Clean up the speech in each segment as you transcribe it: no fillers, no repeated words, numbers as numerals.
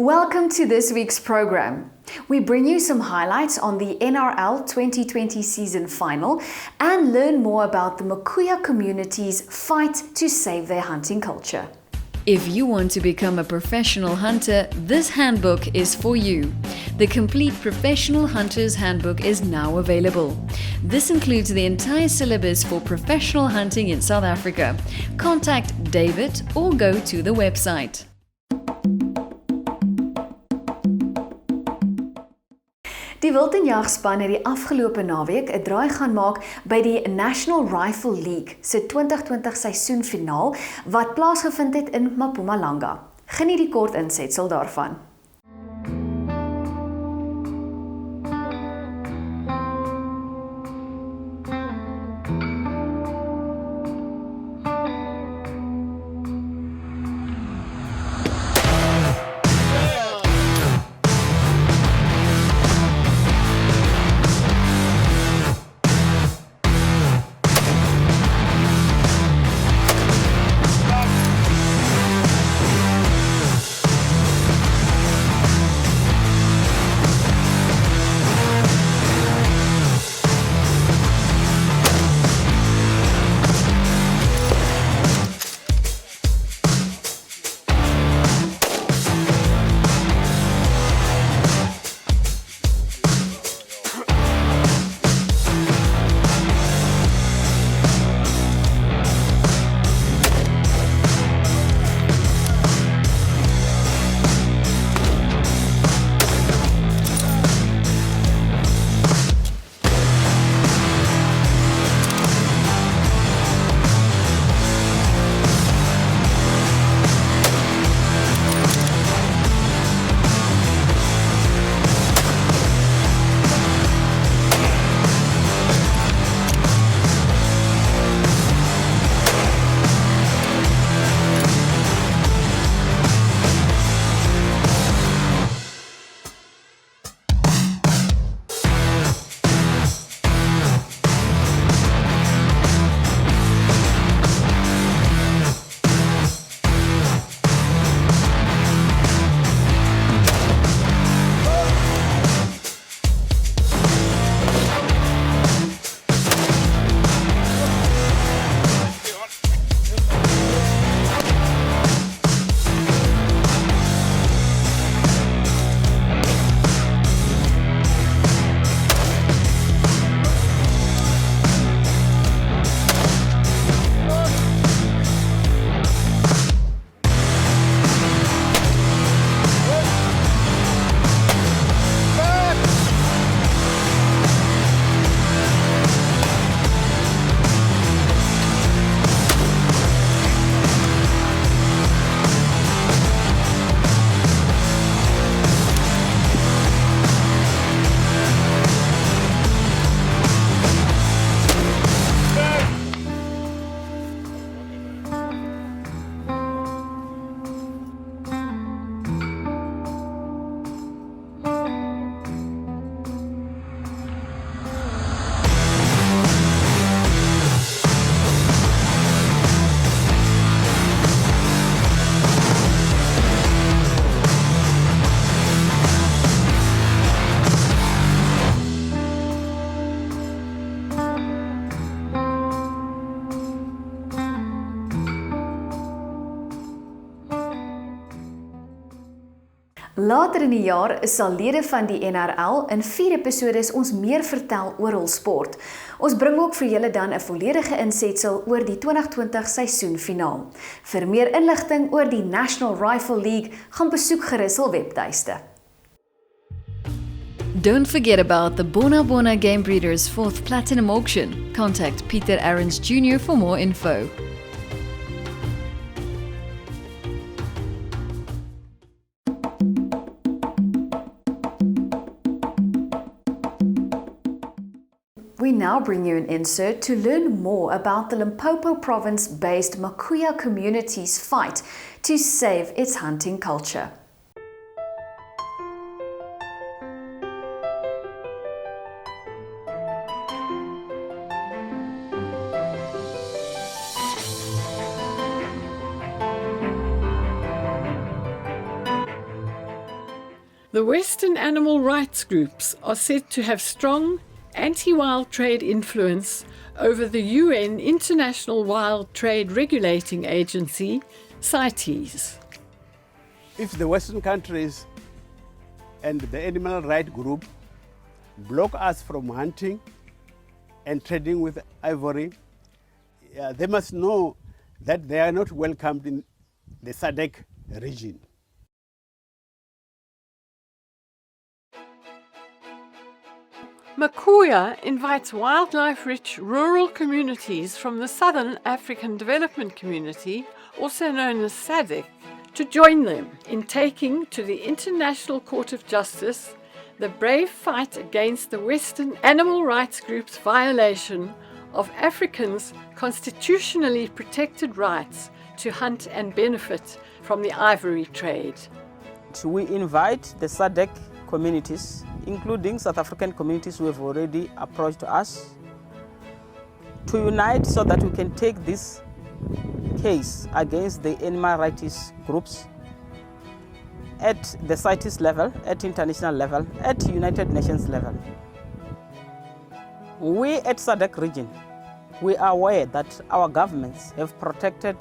Welcome to this week's program. We bring you some highlights on the NRL 2020 season final and learn more about the Makuya community's fight to save their hunting culture. If you want to become a professional hunter, this handbook is for you. The complete Professional Hunter's Handbook is now available. This includes the entire syllabus for professional hunting in South Africa. Contact David or go to the website. Die Wild en Jagspan het die afgelope naweek 'n draai gaan maak by die National Rifle League se 2020 seisoenfinaal wat plaasgevind het in Mpumalanga. Geniet die kort insetsel daarvan. Later in die jaar sal lede van die NRL in 4 episodes ons meer vertel oor hul sport. Ons bring ook vir julle dan 'n volledige insetsel oor die 2020 seisoenfinaal. Vir meer inligting oor die National Rifle League, gaan besoek gerus hul webtuiste. Don't forget about the Bona Game Breeders 4th Platinum Auction. Contact Peter Ahrens Jr. for more info. We now bring you an insert to learn more about the Limpopo province-based Makuya community's fight to save its hunting culture. The Western animal rights groups are said to have strong anti-wild trade influence over the UN International Wild Trade Regulating Agency, CITES. If the Western countries and the animal rights group block us from hunting and trading with ivory, they must know that they are not welcomed in the SADC region. Makuya invites wildlife-rich rural communities from the Southern African Development Community, also known as SADC, to join them in taking to the International Court of Justice the brave fight against the Western animal rights group's violation of Africans' constitutionally protected rights to hunt and benefit from the ivory trade. We invite the SADC communities, including South African communities who have already approached us, to unite so that we can take this case against the animal rights groups at the CITES level, at international level, at United Nations level. We at SADC region, we are aware that our governments have protected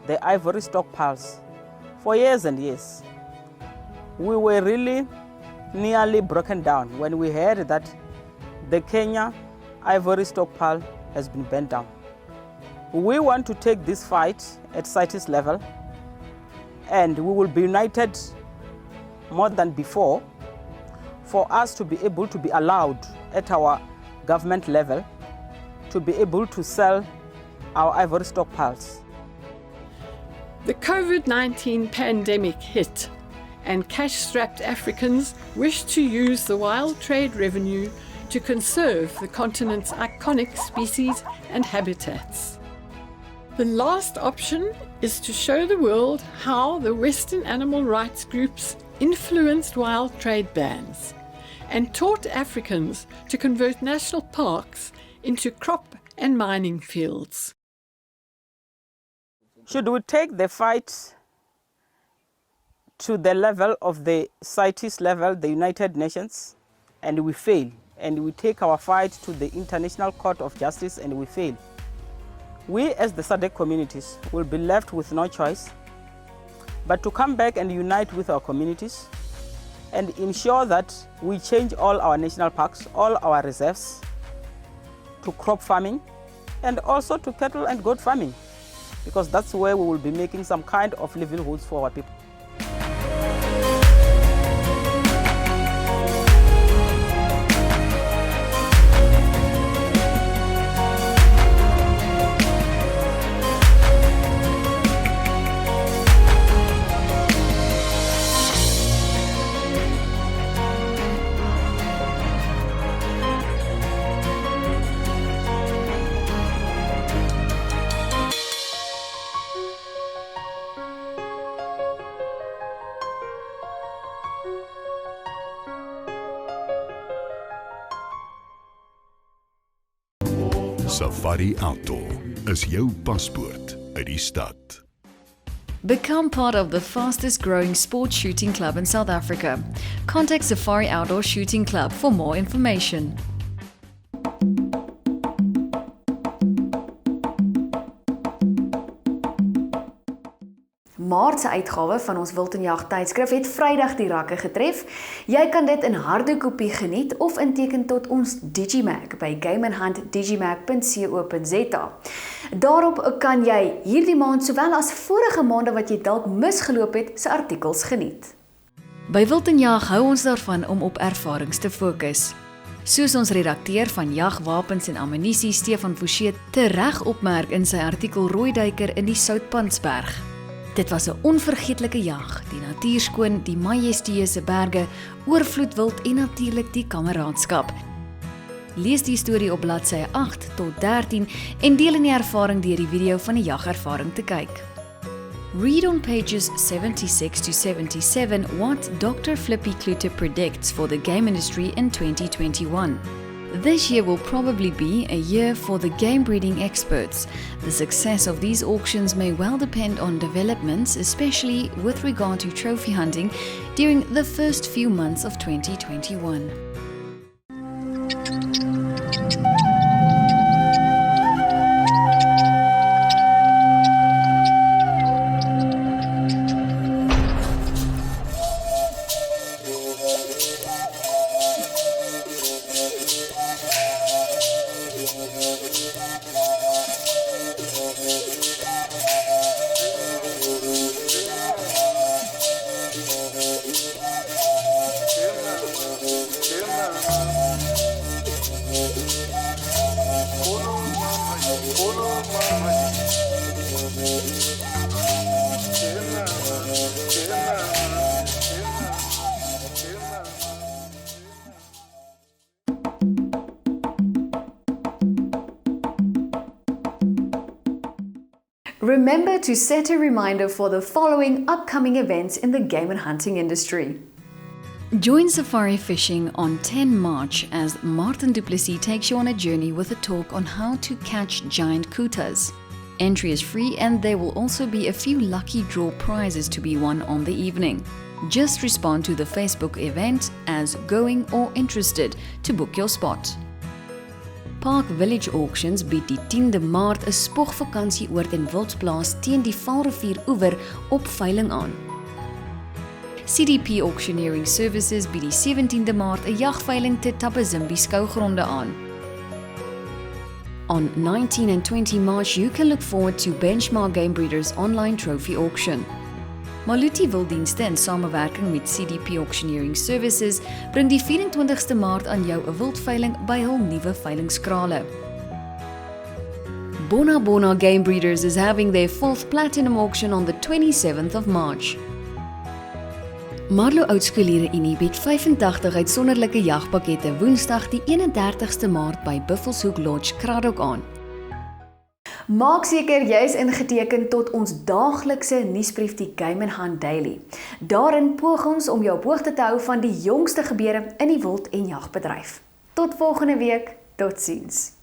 the ivory stockpiles for years and years. We were really nearly broken down when we heard that the Kenya ivory stockpile has been burnt down. We want to take this fight at CITES level, and we will be united more than before for us to be able to be allowed at our government level to be able to sell our ivory stockpiles. The COVID-19 pandemic hit, and cash-strapped Africans wish to use the wild trade revenue to conserve the continent's iconic species and habitats. The last option is to show the world how the Western animal rights groups influenced wild trade bans and taught Africans to convert national parks into crop and mining fields. Should we take the fight to the level of the CITES level, the United Nations, and we fail, and we take our fight to the International Court of Justice and we fail, we as the SADC communities will be left with no choice but to come back and unite with our communities and ensure that we change all our national parks, all our reserves to crop farming and also to cattle and goat farming, because that's where we will be making some kind of livelihoods for our people. Safari Outdoor is jou paspoort uit die stad. Become part of the fastest growing sports shooting club in South Africa. Contact Safari Outdoor Shooting Club for more information. Maart se uitgawe van ons Wild en Jag tydskrif het Vrydag die rakke getref. Jy kan dit in harde kopie geniet of inteken tot ons Digimag by gameandhuntdigimag.co.za. Daarop kan jy hierdie maand sowel as vorige maande wat jy dalk misgeloop het, se artikels geniet. By Wild en Jag hou ons daarvan om op ervarings te fokus. Soos ons redakteur van jagwapens en ammunisie Stefan Forsie tereg opmerk in sy artikel Rooiduiker in die Soutpansberg. Dit was 'n onvergeetlike jag, die natuur skoon, die majestueuse berge, oorvloed wild en natuurlik die kameraadskap. Lees die storie op bladsye 8 tot 13 en deel in die ervaring deur die video van 'n jagervaring te kyk. Read on pages 76 to 77 what Dr. Flippy Klute predicts for the game industry in 2021. This year will probably be a year for the game breeding experts. The success of these auctions may well depend on developments, especially with regard to trophy hunting during the first few months of 2021. Remember to set a reminder for the following upcoming events in the game and hunting industry. Join safari fishing on 10 March as Martin du Plessis takes you on a journey with a talk on how to catch giant kutas. Entry is free and there will also be a few lucky draw prizes to be won on the evening. Just respond to the Facebook event as going or interested to book your spot. Park Village Auctions bied die 10de Maart 'n spogvakansie oor ten Wildsplaas teen die Vaalrivier oewer op veiling aan. CDP Auctioneering Services bied die 17de Maart 'n jagveiling te Tapazimbi skougronde aan. On 19 and 20 March, you can look forward to Benchmark Game Breeders online trophy auction. Maluti Wilddienste in samewerking met CDP Auctioneering Services bring die 24ste Maart aan jou 'n wildveiling by hul nuwe veilingskrale. Bona Bona Game Breeders is having their 4th platinum auction on the 27th of March. Marlo Oudskoolleere Unie bied 85 uitsonderlike jagpakkette Woensdag die 31ste Maart by Buffelshoek Lodge, Kraddock aan. Maak seker jy is ingeteken tot ons daaglikse nuusbrief die Game and Hunt Daily. Daarin poog ons om jou op hoogte te hou van die jongste gebeure in die wild- en jagbedryf. Tot volgende week, totsiens.